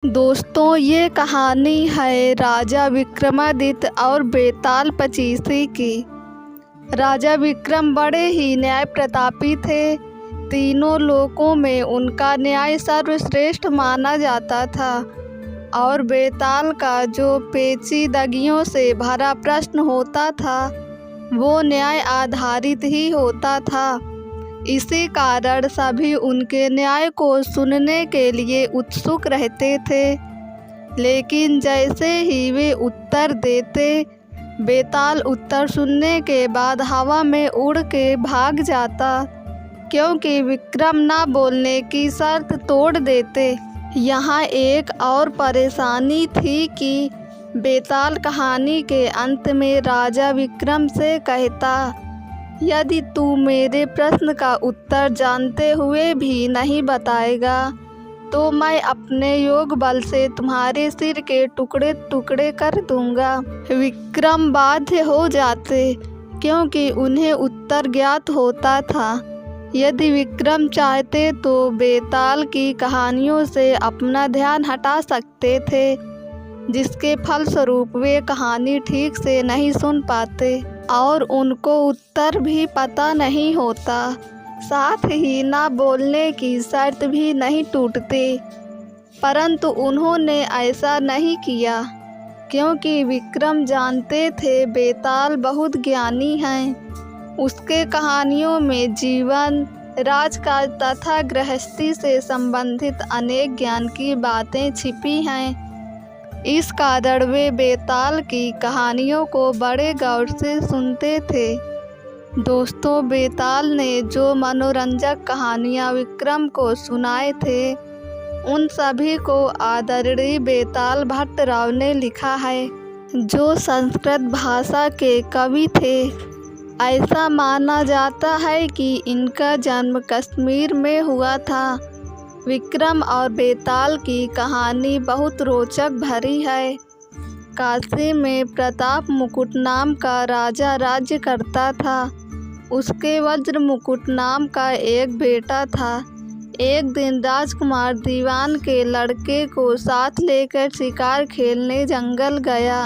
दोस्तों, ये कहानी है राजा विक्रमादित्य और बेताल पचीसी की। राजा विक्रम बड़े ही न्याय प्रतापी थे। तीनों लोकों में उनका न्याय सर्वश्रेष्ठ माना जाता था और बेताल का जो पेचीदगियों से भरा प्रश्न होता था वो न्याय आधारित ही होता था। इसी कारण सभी उनके न्याय को सुनने के लिए उत्सुक रहते थे। लेकिन जैसे ही वे उत्तर देते, बेताल उत्तर सुनने के बाद हवा में उड़ के भाग जाता, क्योंकि विक्रम ना बोलने की शर्त तोड़ देते। यहाँ एक और परेशानी थी कि बेताल कहानी के अंत में राजा विक्रम से कहता, यदि तू मेरे प्रश्न का उत्तर जानते हुए भी नहीं बताएगा तो मैं अपने योग बल से तुम्हारे सिर के टुकड़े टुकड़े कर दूंगा। विक्रम बाध्य हो जाते, क्योंकि उन्हें उत्तर ज्ञात होता था। यदि विक्रम चाहते तो बेताल की कहानियों से अपना ध्यान हटा सकते थे, जिसके फलस्वरूप वे कहानी ठीक से नहीं सुन पाते और उनको उत्तर भी पता नहीं होता। साथ ही ना बोलने की शर्त भी नहीं टूटती। परंतु उन्होंने ऐसा नहीं किया, क्योंकि विक्रम जानते थे बेताल बहुत ज्ञानी हैं। उसके कहानियों में जीवन, राजकाज तथा गृहस्थी से संबंधित अनेक ज्ञान की बातें छिपी हैं। इस कारण वे बेताल की कहानियों को बड़े गौर से सुनते थे। दोस्तों, बेताल ने जो मनोरंजक कहानियाँ विक्रम को सुनाए थे, उन सभी को आदरणीय बेताल भट्टराव ने लिखा है, जो संस्कृत भाषा के कवि थे। ऐसा माना जाता है कि इनका जन्म कश्मीर में हुआ था। विक्रम और बेताल की कहानी बहुत रोचक भरी है। काशी में प्रताप मुकुट नाम का राजा राज्य करता था। उसके वज्र मुकुट नाम का एक बेटा था। एक दिन राजकुमार दीवान के लड़के को साथ लेकर शिकार खेलने जंगल गया।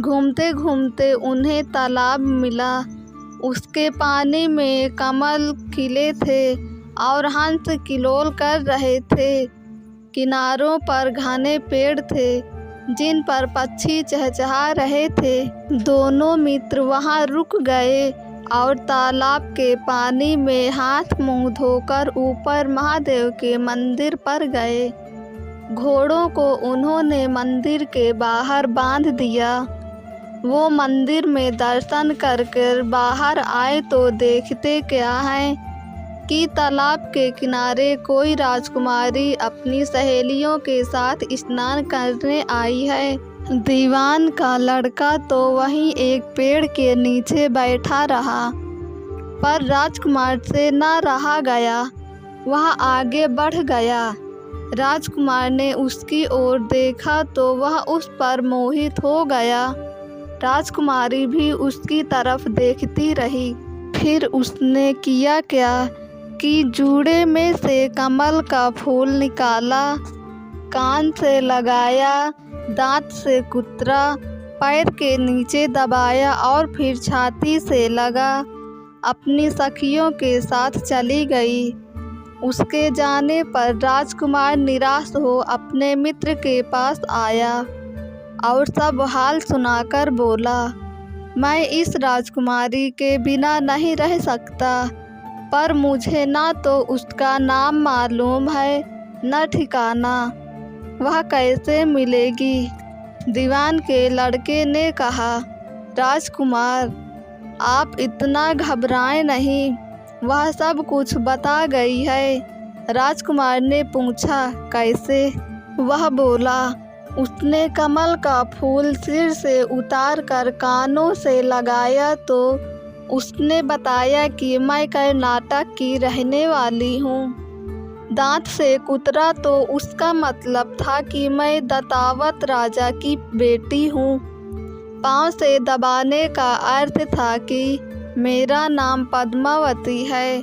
घूमते घूमते उन्हें तालाब मिला। उसके पानी में कमल खिले थे और हंस किलोल कर रहे थे। किनारों पर घने पेड़ थे, जिन पर पक्षी चहचहा रहे थे। दोनों मित्र वहां रुक गए और तालाब के पानी में हाथ मुंह धोकर ऊपर महादेव के मंदिर पर गए। घोड़ों को उन्होंने मंदिर के बाहर बांध दिया। वो मंदिर में दर्शन कर बाहर आए तो देखते क्या है कि तालाब के किनारे कोई राजकुमारी अपनी सहेलियों के साथ स्नान करने आई है। दीवान का लड़का तो वहीं एक पेड़ के नीचे बैठा रहा, पर राजकुमार से न रहा गया। वह आगे बढ़ गया। राजकुमार ने उसकी ओर देखा तो वह उस पर मोहित हो गया। राजकुमारी भी उसकी तरफ देखती रही। फिर उसने किया क्या कि जूड़े में से कमल का फूल निकाला, कान से लगाया, दांत से कुतरा, पैर के नीचे दबाया और फिर छाती से लगा अपनी सखियों के साथ चली गई। उसके जाने पर राजकुमार निराश हो अपने मित्र के पास आया और सब हाल सुनाकर बोला, मैं इस राजकुमारी के बिना नहीं रह सकता, पर मुझे ना तो उसका नाम मालूम है न ठिकाना। वह कैसे मिलेगी? दीवान के लड़के ने कहा, राजकुमार, आप इतना घबराएं नहीं, वह सब कुछ बता गई है। राजकुमार ने पूछा, कैसे? वह बोला, उसने कमल का फूल सिर से उतार कर कानों से लगाया तो उसने बताया कि मैं कर्नाटक की रहने वाली हूँ। दांत से कुतरा तो उसका मतलब था कि मैं दत्तावत राजा की बेटी हूँ। पाँव से दबाने का अर्थ था कि मेरा नाम पद्मावती है।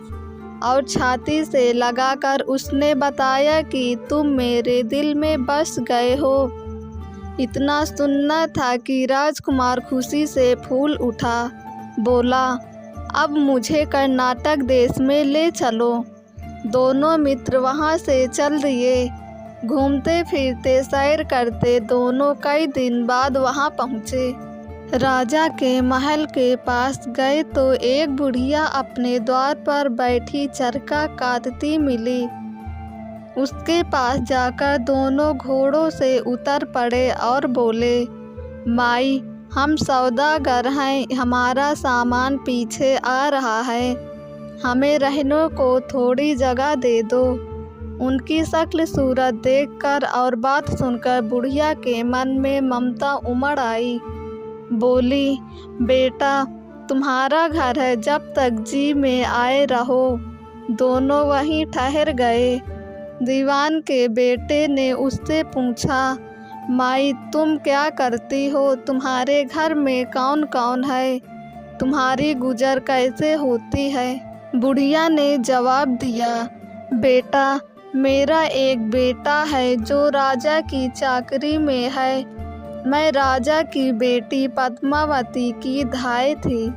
और छाती से लगाकर उसने बताया कि तुम मेरे दिल में बस गए हो। इतना सुनना था कि राजकुमार खुशी से फूल उठा। बोला, अब मुझे कर्नाटक देश में ले चलो। दोनों मित्र वहाँ से चल दिए। घूमते फिरते सैर करते दोनों कई दिन बाद वहाँ पहुँचे। राजा के महल के पास गए तो एक बुढ़िया अपने द्वार पर बैठी चरखा काटती मिली। उसके पास जाकर दोनों घोड़ों से उतर पड़े और बोले, माई, हम सौदागर हैं, हमारा सामान पीछे आ रहा है, हमें रहने को थोड़ी जगह दे दो। उनकी शक्ल सूरत देखकर और बात सुनकर बुढ़िया के मन में ममता उमड़ आई। बोली, बेटा, तुम्हारा घर है, जब तक जी में आए रहो। दोनों वहीं ठहर गए। दीवान के बेटे ने उससे पूछा, माई, तुम क्या करती हो? तुम्हारे घर में कौन कौन है? तुम्हारी गुजर कैसे होती है? बुढ़िया ने जवाब दिया, बेटा, मेरा एक बेटा है जो राजा की चाकरी में है। मैं राजा की बेटी पद्मावती की धाई थी।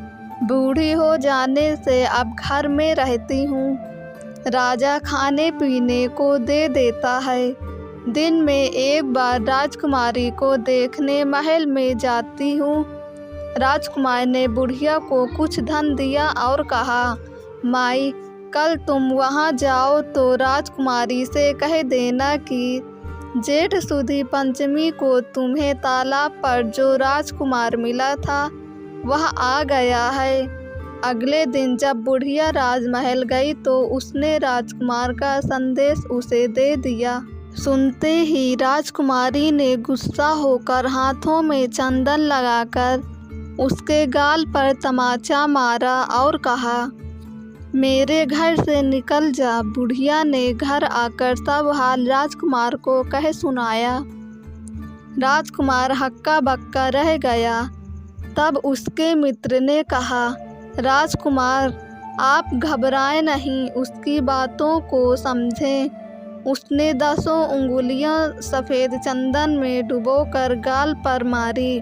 बूढ़ी हो जाने से अब घर में रहती हूँ। राजा खाने पीने को दे देता है। दिन में एक बार राजकुमारी को देखने महल में जाती हूँ। राजकुमार ने बुढ़िया को कुछ धन दिया और कहा, माई, कल तुम वहाँ जाओ तो राजकुमारी से कह देना कि जेठ सुदी पंचमी को तुम्हें तालाब पर जो राजकुमार मिला था वह आ गया है। अगले दिन जब बुढ़िया राजमहल गई तो उसने राजकुमार का संदेश उसे दे दिया। सुनते ही राजकुमारी ने गुस्सा होकर हाथों में चंदन लगाकर उसके गाल पर तमाचा मारा और कहा, मेरे घर से निकल जा। बुढ़िया ने घर आकर सब हाल राजकुमार को कह सुनाया। राजकुमार हक्का बक्का रह गया। तब उसके मित्र ने कहा, राजकुमार, आप घबराएं नहीं, उसकी बातों को समझें। उसने 10 उंगलियां सफ़ेद चंदन में डुबोकर गाल पर मारी।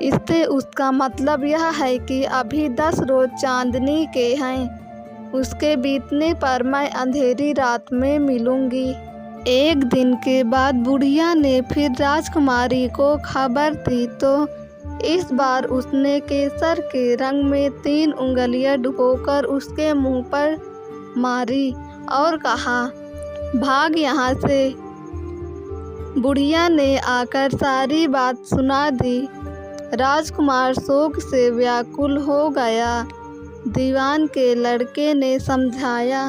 इससे उसका मतलब यह है कि अभी 10 रोज चांदनी के हैं। उसके बीतने पर मैं अंधेरी रात में मिलूंगी। एक दिन के बाद बुढ़िया ने फिर राजकुमारी को खबर दी तो इस बार उसने केसर के रंग में 3 उंगलियां डुबोकर उसके मुंह पर मारी और कहा, भाग यहाँ से। बुढ़िया ने आकर सारी बात सुना दी। राजकुमार शोक से व्याकुल हो गया। दीवान के लड़के ने समझाया,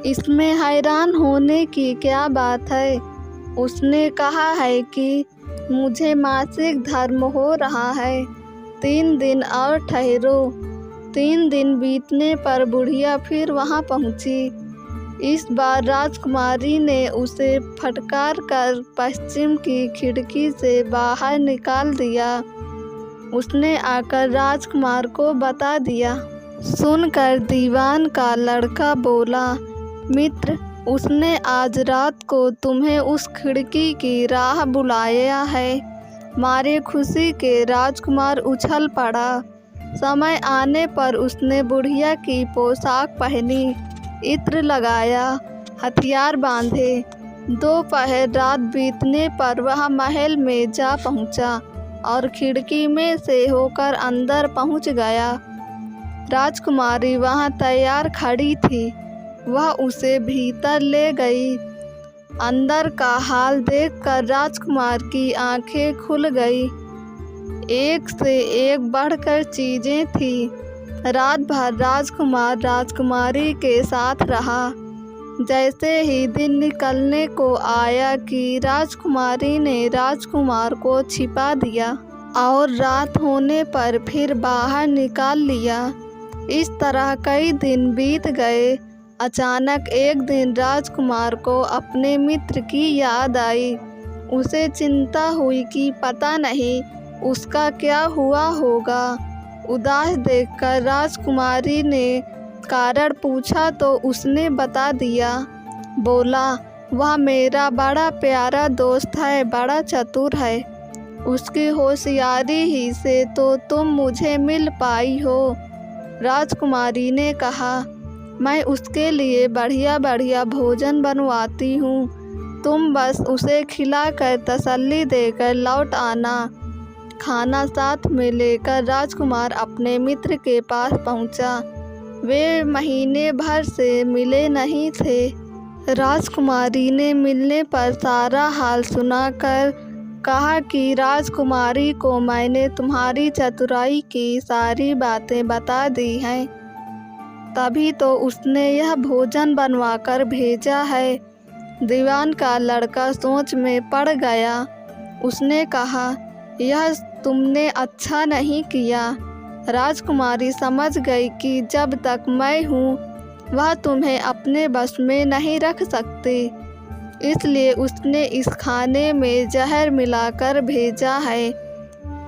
इसमें हैरान होने की क्या बात है? उसने कहा है कि मुझे मासिक धर्म हो रहा है, 3 दिन और ठहरो। 3 दिन बीतने पर बुढ़िया फिर वहां पहुंची। इस बार राजकुमारी ने उसे फटकार कर पश्चिम की खिड़की से बाहर निकाल दिया। उसने आकर राजकुमार को बता दिया। सुनकर दीवान का लड़का बोला, मित्र, उसने आज रात को तुम्हें उस खिड़की की राह बुलाया है। मारे खुशी के राजकुमार उछल पड़ा। समय आने पर उसने बुढ़िया की पोशाक पहनी, इत्र लगाया, हथियार बांधे। दोपहर रात बीतने पर वह महल में जा पहुंचा और खिड़की में से होकर अंदर पहुंच गया। राजकुमारी वहां तैयार खड़ी थी। वह उसे भीतर ले गई। अंदर का हाल देखकर राजकुमार की आंखें खुल गई। एक से एक बढ़कर चीजें थी। रात भर राजकुमार राजकुमारी के साथ रहा। जैसे ही दिन निकलने को आया कि राजकुमारी ने राजकुमार को छिपा दिया और रात होने पर फिर बाहर निकाल लिया। इस तरह कई दिन बीत गए। अचानक एक दिन राजकुमार को अपने मित्र की याद आई। उसे चिंता हुई कि पता नहीं उसका क्या हुआ होगा। उदास देखकर राजकुमारी ने कारण पूछा तो उसने बता दिया। बोला, वह मेरा बड़ा प्यारा दोस्त है, बड़ा चतुर है। उसकी होशियारी ही से तो तुम मुझे मिल पाई हो। राजकुमारी ने कहा, मैं उसके लिए बढ़िया बढ़िया भोजन बनवाती हूँ, तुम बस उसे खिलाकर तसल्ली देकर लौट आना। खाना साथ में लेकर राजकुमार अपने मित्र के पास पहुँचा। वे महीने भर से मिले नहीं थे। राजकुमारी ने मिलने पर सारा हाल सुनाकर कहा कि राजकुमारी को मैंने तुम्हारी चतुराई की सारी बातें बता दी हैं, तभी तो उसने यह भोजन बनवाकर भेजा है। दीवान का लड़का सोच में पड़ गया। उसने कहा, यह तुमने अच्छा नहीं किया। राजकुमारी समझ गई कि जब तक मैं हूँ वह तुम्हें अपने बस में नहीं रख सकती, इसलिए उसने इस खाने में जहर मिलाकर भेजा है।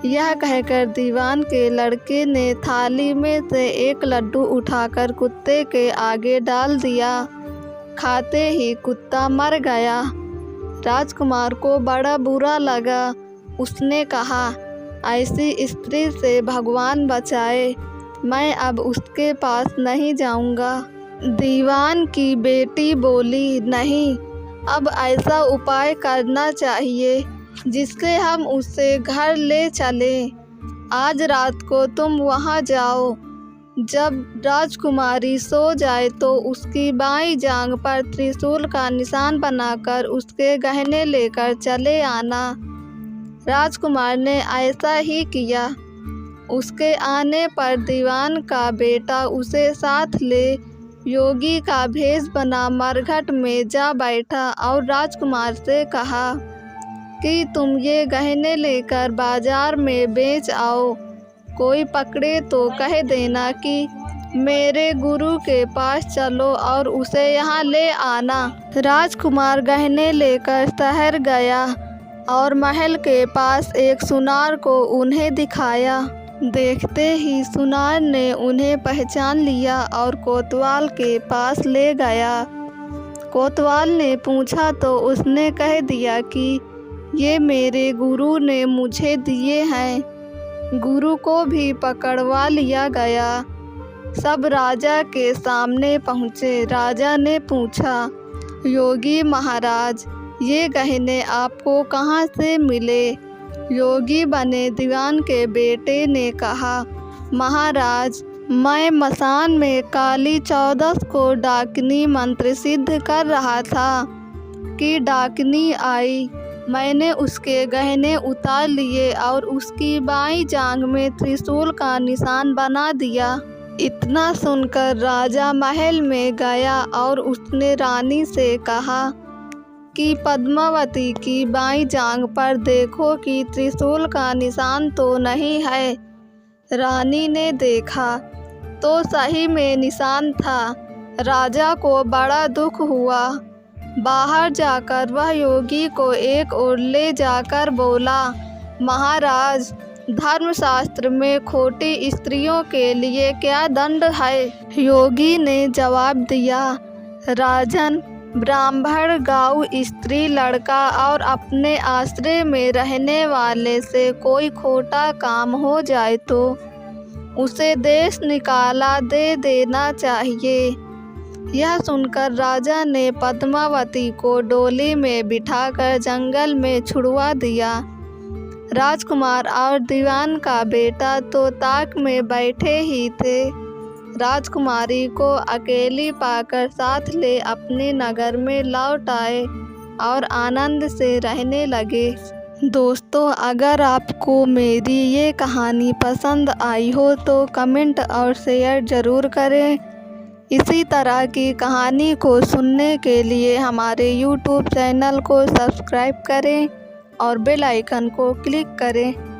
यह कहकर दीवान के लड़के ने थाली में से एक लड्डू उठाकर कुत्ते के आगे डाल दिया। खाते ही कुत्ता मर गया। राजकुमार को बड़ा बुरा लगा। उसने कहा, ऐसी स्त्री से भगवान बचाए, मैं अब उसके पास नहीं जाऊंगा। दीवान की बेटी बोली, नहीं, अब ऐसा उपाय करना चाहिए जिससे हम उसे घर ले चलें। आज रात को तुम वहां जाओ। जब राजकुमारी सो जाए तो उसकी बाईं जांघ पर त्रिशूल का निशान बनाकर उसके गहने लेकर चले आना। राजकुमार ने ऐसा ही किया। उसके आने पर दीवान का बेटा उसे साथ ले योगी का भेष बना मरघट में जा बैठा और राजकुमार से कहा कि तुम ये गहने लेकर बाजार में बेच आओ। कोई पकड़े तो कह देना कि मेरे गुरु के पास चलो और उसे यहाँ ले आना। राजकुमार गहने लेकर शहर गया और महल के पास एक सुनार को उन्हें दिखाया। देखते ही सुनार ने उन्हें पहचान लिया और कोतवाल के पास ले गया। कोतवाल ने पूछा तो उसने कह दिया कि ये मेरे गुरु ने मुझे दिए हैं। गुरु को भी पकड़वा लिया गया। सब राजा के सामने पहुँचे। राजा ने पूछा, योगी महाराज, ये गहने आपको कहाँ से मिले? योगी बने दीवान के बेटे ने कहा, महाराज, मैं मसान में काली 14 को डाकनी मंत्र सिद्ध कर रहा था कि डाकनी आई। मैंने उसके गहने उतार लिए और उसकी बाईं जांघ में त्रिशूल का निशान बना दिया। इतना सुनकर राजा महल में गया और उसने रानी से कहा कि पद्मावती की बाईं जांघ पर देखो कि त्रिशूल का निशान तो नहीं है। रानी ने देखा तो सही में निशान था। राजा को बड़ा दुख हुआ। बाहर जाकर वह योगी को एक ओर ले जाकर बोला, महाराज, धर्मशास्त्र में खोटी स्त्रियों के लिए क्या दंड है? योगी ने जवाब दिया, राजन, ब्राह्मण, गाँव, स्त्री, लड़का और अपने आश्रय में रहने वाले से कोई खोटा काम हो जाए तो उसे देश निकाला दे देना चाहिए। यह सुनकर राजा ने पद्मावती को डोली में बिठाकर जंगल में छुड़वा दिया। राजकुमार और दीवान का बेटा तो ताक में बैठे ही थे। राजकुमारी को अकेली पाकर साथ ले अपने नगर में लौट आए और आनंद से रहने लगे। दोस्तों, अगर आपको मेरी ये कहानी पसंद आई हो तो कमेंट और शेयर ज़रूर करें। इसी तरह की कहानी को सुनने के लिए हमारे YouTube चैनल को सब्सक्राइब करें और बेल आइकन को क्लिक करें।